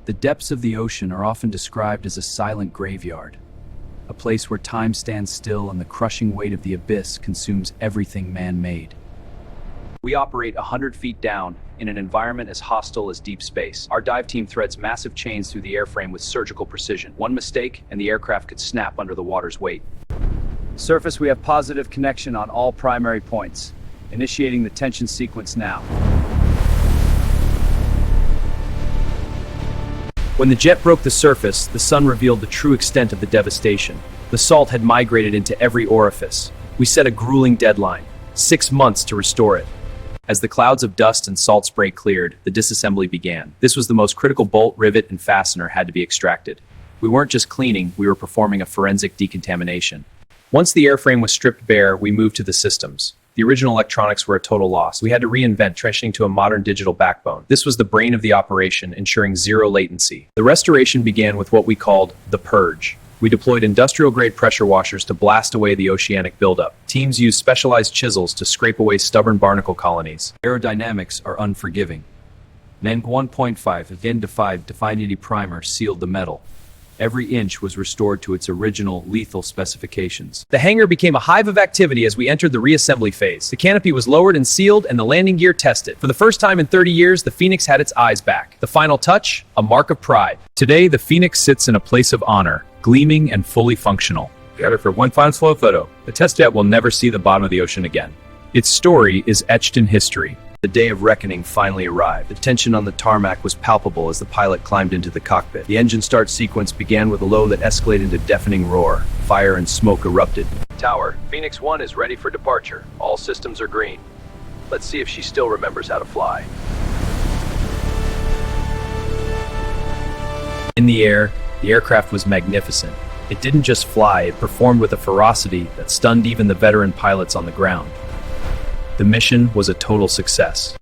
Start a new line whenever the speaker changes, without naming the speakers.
The depths of the ocean are often described as a silent graveyard, a place where time stands still and the crushing weight of the abyss consumes everything man-made. We operate 100 feet down in an environment as hostile as deep space. Our dive team threads massive chains through the airframe with surgical precision. One mistake and the aircraft could snap under the water's weight. Surface, we have positive connection on all primary points. Initiating the tension sequence now. When the jet broke the surface, the sun revealed the true extent of the devastation. The salt had migrated into every orifice. We set a grueling deadline, 6 months to restore it. As the clouds of dust and salt spray cleared, the disassembly began. This was the most critical bolt, rivet, and fastener had to be extracted. We weren't just cleaning, we were performing a forensic decontamination. Once the airframe was stripped bare, we moved to the systems. The original electronics were a total loss. We had to reinvent, transitioning to a modern digital backbone. This was the brain of the operation, ensuring zero latency. The restoration began with what we called the Purge. We deployed industrial-grade pressure washers to blast away the oceanic buildup. Teams used specialized chisels to scrape away stubborn barnacle colonies. Aerodynamics are unforgiving. Then 1.5 again Definity primer sealed the metal. Every inch was restored to its original lethal specifications. The hangar became a hive of activity as we entered the reassembly phase. The canopy was lowered and sealed and the landing gear tested. For the first time in 30 years, the Phoenix had its eyes back. The final touch, a mark of pride. Today, the Phoenix sits in a place of honor, gleaming and fully functional. Got it for one final slow photo. The test jet will never see the bottom of the ocean again. Its story is etched in history. The day of reckoning finally arrived. The tension on the tarmac was palpable as the pilot climbed into the cockpit. The engine start sequence began with a low that escalated into deafening roar. Fire and smoke erupted. Tower, Phoenix 1 is ready for departure. All systems are green. Let's see if she still remembers how to fly. In the air, the aircraft was magnificent. It didn't just fly, it performed with a ferocity that stunned even the veteran pilots on the ground. The mission was a total success.